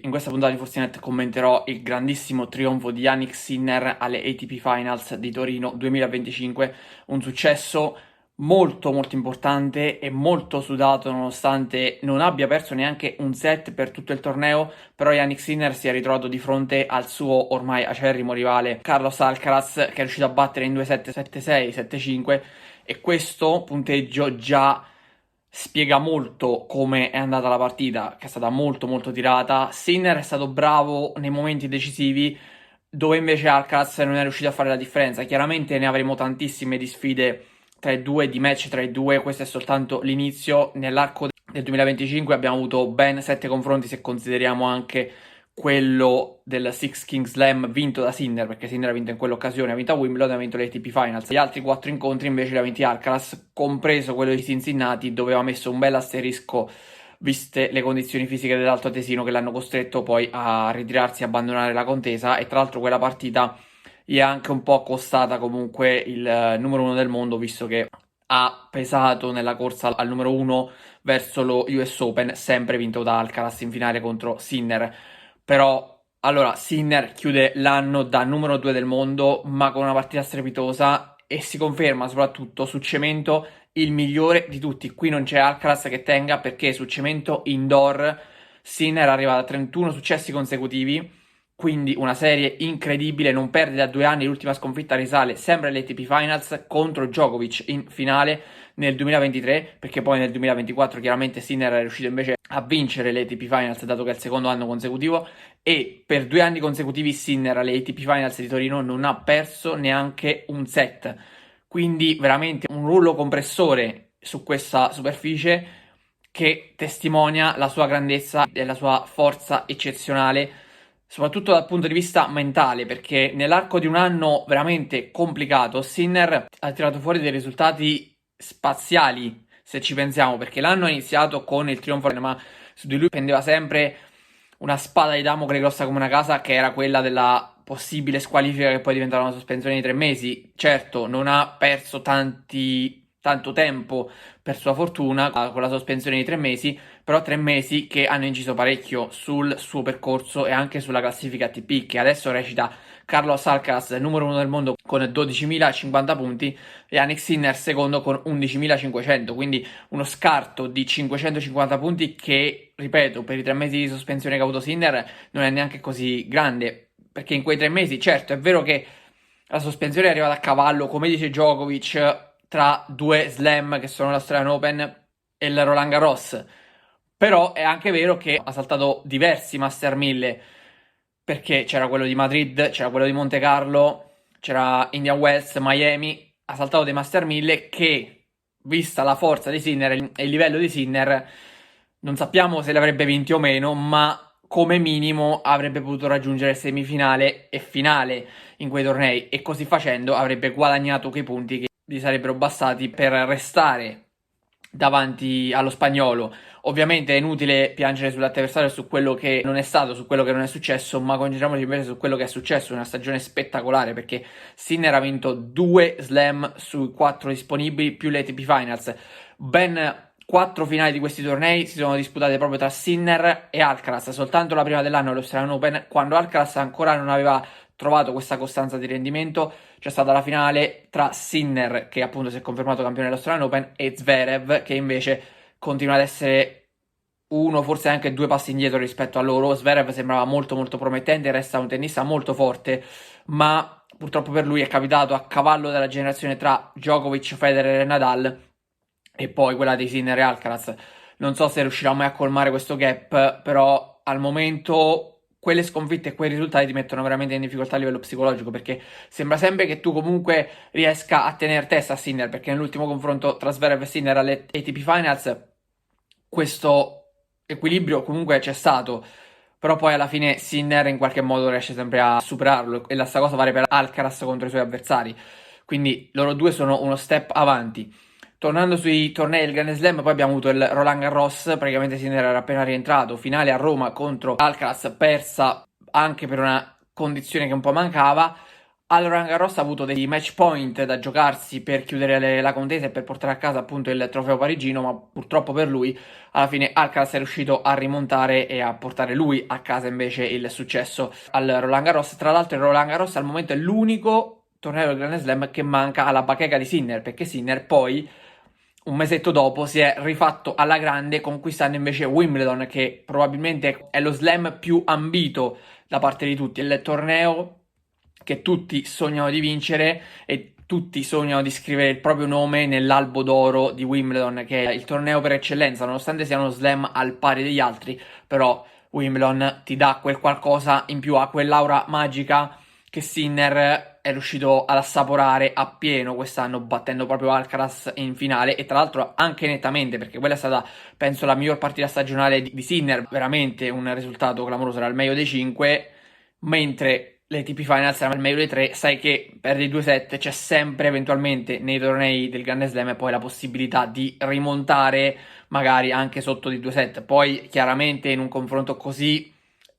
In questa puntata di Fortinet commenterò il grandissimo trionfo di Jannik Sinner alle ATP Finals di Torino 2025, un successo molto molto importante e molto sudato nonostante non abbia perso neanche un set per tutto il torneo, però Jannik Sinner si è ritrovato di fronte al suo ormai acerrimo rivale Carlos Alcaraz, che è riuscito a battere in 2-7, 7-6, 7-5, e questo punteggio già spiega molto come è andata la partita, che è stata molto molto tirata. Sinner è stato bravo nei momenti decisivi, dove invece Alcaraz non è riuscito a fare la differenza. Chiaramente ne avremo tantissime di sfide tra i due, di match tra i due, questo è soltanto l'inizio. Nell'arco del 2025 abbiamo avuto ben 7 confronti, se consideriamo anche quello del Six King Slam vinto da Sinner, perché Sinner ha vinto in quell'occasione, ha vinto a Wimbledon, ha vinto le ATP Finals. Gli altri 4 incontri invece li ha vinti Alcaraz, compreso quello di Cincinnati, dove aveva messo un bel asterisco viste le condizioni fisiche dell'Alto Atesino che l'hanno costretto poi a ritirarsi e abbandonare la contesa. E tra l'altro quella partita gli è anche un po' costata comunque il numero 1 del mondo, visto che ha pesato nella corsa al numero 1 verso lo US Open, sempre vinto da Alcaraz in finale contro Sinner. Però, allora, Sinner chiude l'anno da numero 2 del mondo, ma con una partita strepitosa, e si conferma soprattutto su cemento il migliore di tutti. Qui non c'è Alcaraz che tenga, perché su cemento indoor Sinner arriva a 31 successi consecutivi, quindi una serie incredibile, non perde da 2 anni. L'ultima sconfitta risale sempre alle ATP Finals contro Djokovic in finale nel 2023, perché poi nel 2024 chiaramente Sinner è riuscito invece a vincere le ATP Finals, dato che è il secondo anno consecutivo, e per 2 anni consecutivi Sinner alle ATP Finals di Torino non ha perso neanche un set, quindi veramente un rullo compressore su questa superficie che testimonia la sua grandezza e la sua forza eccezionale, soprattutto dal punto di vista mentale, perché nell'arco di un anno veramente complicato Sinner ha tirato fuori dei risultati spaziali, se ci pensiamo, perché l'anno è iniziato con il trionfo, ma su di lui pendeva sempre una spada di Damocle grossa come una casa, che era quella della possibile squalifica, che poi diventava una sospensione di 3 mesi. Certo, non ha perso tanto tempo per sua fortuna con la sospensione di 3 mesi, però 3 mesi che hanno inciso parecchio sul suo percorso e anche sulla classifica ATP, che adesso recita Carlos Alcaraz numero 1 del mondo con 12.050 punti e Jannik Sinner secondo con 11.500, quindi uno scarto di 550 punti che, ripeto, per i 3 mesi di sospensione che ha avuto Sinner non è neanche così grande, perché in quei 3 mesi, certo, è vero che la sospensione è arrivata a cavallo, come dice Djokovic, tra 2 slam che sono l'Australian Open e il Roland Garros, però è anche vero che ha saltato diversi Master 1000, perché c'era quello di Madrid, c'era quello di Monte Carlo, c'era Indian Wells, Miami. Ha saltato dei Master 1000 che, vista la forza di Sinner e il livello di Sinner, non sappiamo se li avrebbe vinti o meno, ma come minimo avrebbe potuto raggiungere semifinale e finale in quei tornei, e così facendo avrebbe guadagnato quei punti che gli sarebbero bastati per restare davanti allo spagnolo. Ovviamente è inutile piangere sull'avversario, su quello che non è stato, su quello che non è successo, ma concentriamoci invece su quello che è successo. Una stagione spettacolare, perché Sinner ha vinto 2 slam sui 4 disponibili più le ATP Finals. Ben 4 finali di questi tornei si sono disputate proprio tra Sinner e Alcaraz, soltanto la prima dell'anno all'Australian Open, quando Alcaraz ancora non aveva trovato questa costanza di rendimento. C'è stata la finale tra Sinner, che appunto si è confermato campione dell'Australian Open, e Zverev, che invece continua ad essere uno, forse anche 2 passi indietro rispetto a loro. Zverev sembrava molto molto promettente, resta un tennista molto forte, ma purtroppo per lui è capitato a cavallo della generazione tra Djokovic, Federer e Nadal, e poi quella di Sinner e Alcaraz. Non so se riuscirà mai a colmare questo gap, però al momento quelle sconfitte e quei risultati ti mettono veramente in difficoltà a livello psicologico, perché sembra sempre che tu comunque riesca a tenere testa a Sinner, perché nell'ultimo confronto tra Zverev e Sinner alle ATP Finals questo equilibrio comunque c'è stato, però poi alla fine Sinner in qualche modo riesce sempre a superarlo, e la stessa cosa vale per Alcaraz contro i suoi avversari, quindi loro due sono uno step avanti. Tornando sui tornei del Grand Slam, poi abbiamo avuto il Roland Garros, praticamente Sinner era appena rientrato, finale a Roma contro Alcaraz, persa anche per una condizione che un po' mancava. Al Roland Garros ha avuto dei match point da giocarsi per chiudere la contesa e per portare a casa appunto il trofeo parigino, ma purtroppo per lui alla fine Alcaraz è riuscito a rimontare e a portare lui a casa invece il successo al Roland Garros. Tra l'altro il Roland Garros al momento è l'unico torneo del Grand Slam che manca alla bacheca di Sinner, perché Sinner poi un mesetto dopo si è rifatto alla grande conquistando invece Wimbledon, che probabilmente è lo slam più ambito da parte di tutti, il torneo che tutti sognano di vincere e tutti sognano di scrivere il proprio nome nell'albo d'oro di Wimbledon, che è il torneo per eccellenza, nonostante sia uno slam al pari degli altri, però Wimbledon ti dà quel qualcosa in più, ha quell'aura magica che Sinner è riuscito ad assaporare appieno quest'anno, battendo proprio Alcaraz in finale, e tra l'altro anche nettamente, perché quella è stata, penso, la miglior partita stagionale di Sinner, veramente un risultato clamoroso, era il meglio dei 5, mentre l'ATP Finals era il meglio dei 3, sai che per dei 2-7 c'è sempre eventualmente nei tornei del Grande Slam poi la possibilità di rimontare magari anche sotto di 2-7. Poi chiaramente in un confronto così,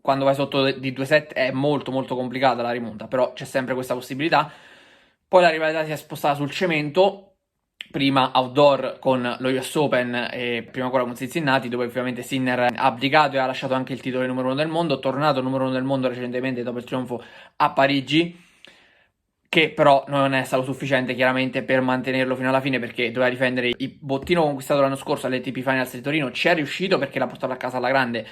quando vai sotto di 2-7 è molto molto complicata la rimonta, però c'è sempre questa possibilità. Poi la rivalità si è spostata sul cemento, prima outdoor con lo US Open e prima ancora con Cincinnati, dove ovviamente Sinner ha abdicato e ha lasciato anche il titolo di numero uno del mondo, tornato numero uno del mondo recentemente dopo il trionfo a Parigi, che però non è stato sufficiente chiaramente per mantenerlo fino alla fine, perché doveva difendere il bottino conquistato l'anno scorso all'ATP Finals di Torino, ci è riuscito perché l'ha portato a casa alla grande,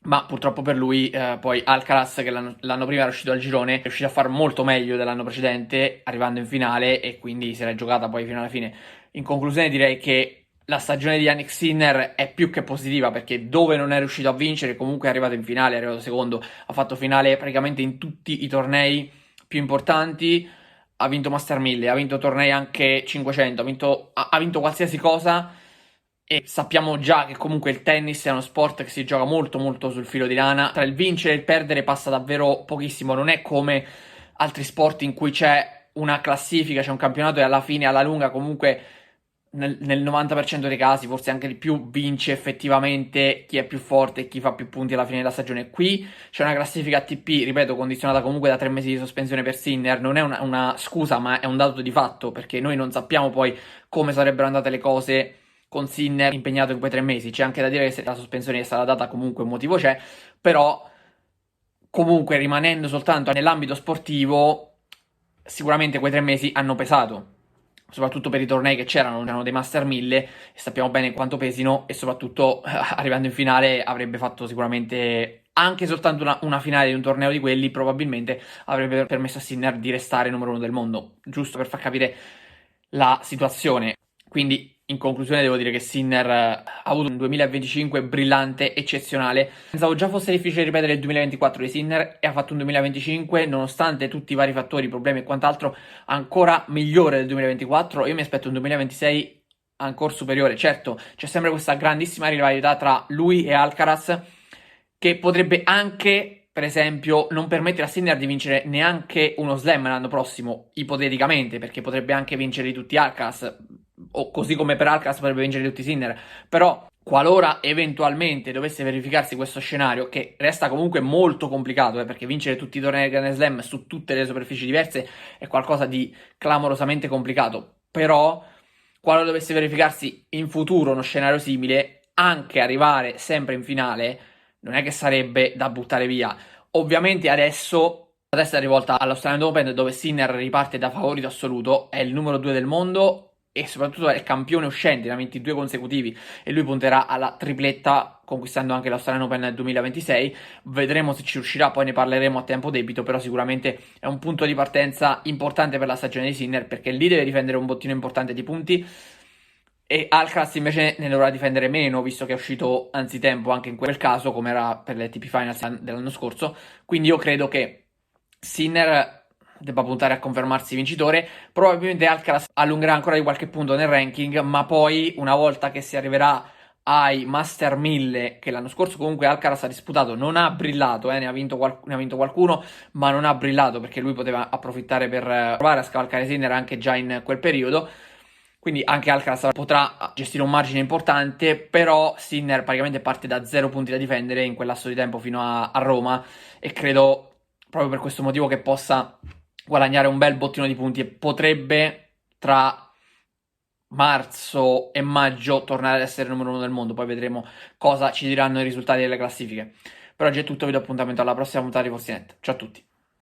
ma purtroppo per lui poi Alcaraz, che l'anno prima era uscito al girone, è riuscito a fare molto meglio dell'anno precedente, arrivando in finale, e quindi se l'è giocata poi fino alla fine. In conclusione direi che la stagione di Jannik Sinner è più che positiva, perché dove non è riuscito a vincere comunque è arrivato in finale, è arrivato secondo, ha fatto finale praticamente in tutti i tornei più importanti, ha vinto Master 1000, ha vinto tornei anche 500, ha vinto qualsiasi cosa, e sappiamo già che comunque il tennis è uno sport che si gioca molto molto sul filo di lana, tra il vincere e il perdere passa davvero pochissimo, non è come altri sport in cui c'è una classifica, c'è un campionato e alla fine, alla lunga, comunque nel 90% dei casi, forse anche di più, vince effettivamente chi è più forte e chi fa più punti alla fine della stagione. Qui c'è una classifica ATP, ripeto, condizionata comunque da 3 mesi di sospensione per Sinner, non è una scusa, ma è un dato di fatto, perché noi non sappiamo poi come sarebbero andate le cose con Sinner impegnato in quei 3 mesi. C'è anche da dire che se la sospensione è stata data, comunque un motivo c'è, però comunque rimanendo soltanto nell'ambito sportivo, sicuramente quei 3 mesi hanno pesato, soprattutto per i tornei che c'erano dei Master 1000 e sappiamo bene quanto pesino, e soprattutto arrivando in finale avrebbe fatto sicuramente anche soltanto una finale di un torneo di quelli, probabilmente avrebbe permesso a Sinner di restare numero uno del mondo, giusto per far capire la situazione. Quindi in conclusione devo dire che Sinner ha avuto un 2025 brillante, eccezionale. Pensavo già fosse difficile ripetere il 2024 di Sinner, e ha fatto un 2025, nonostante tutti i vari fattori, problemi e quant'altro, ancora migliore del 2024. Io mi aspetto un 2026 ancora superiore. Certo, c'è sempre questa grandissima rivalità tra lui e Alcaraz, che potrebbe anche, per esempio, non permettere a Sinner di vincere neanche uno slam l'anno prossimo, ipoteticamente, perché potrebbe anche vincere di tutti Alcaraz, o così come per Alcaraz potrebbe vincere di tutti Sinner. Però qualora eventualmente dovesse verificarsi questo scenario, che resta comunque molto complicato, perché vincere tutti i tornei del Grand Slam su tutte le superfici diverse è qualcosa di clamorosamente complicato, però qualora dovesse verificarsi in futuro uno scenario simile, anche arrivare sempre in finale non è che sarebbe da buttare via. Ovviamente adesso la testa è rivolta all'Australian Open, dove Sinner riparte da favorito assoluto, è il numero 2 del mondo e soprattutto è il campione uscente, ne ha 22 consecutivi, e lui punterà alla tripletta, conquistando anche l'Australian Open nel 2026. Vedremo se ci riuscirà, poi ne parleremo a tempo debito, però sicuramente è un punto di partenza importante per la stagione di Sinner, perché lì deve difendere un bottino importante di punti, e Alcaraz invece ne dovrà difendere meno, visto che è uscito anzitempo anche in quel caso, come era per le ATP Finals dell'anno scorso. Quindi io credo che Sinner debba puntare a confermarsi vincitore. Probabilmente Alcaraz allungherà ancora di qualche punto nel ranking, ma poi una volta che si arriverà ai Master 1000, che l'anno scorso comunque Alcaraz ha disputato, non ha brillato, ne ha vinto, ne ha vinto qualcuno, ma non ha brillato perché lui poteva approfittare per provare a scavalcare Sinner anche già in quel periodo. Quindi anche Alcaraz potrà gestire un margine importante, però Sinner praticamente parte da 0 punti da difendere in quel lasso di tempo fino a Roma, e credo proprio per questo motivo che possa guadagnare un bel bottino di punti e potrebbe tra marzo e maggio tornare ad essere il numero uno del mondo. Poi vedremo cosa ci diranno i risultati delle classifiche. Per oggi è tutto, vi do appuntamento alla prossima puntata di Fortinet. Ciao a tutti.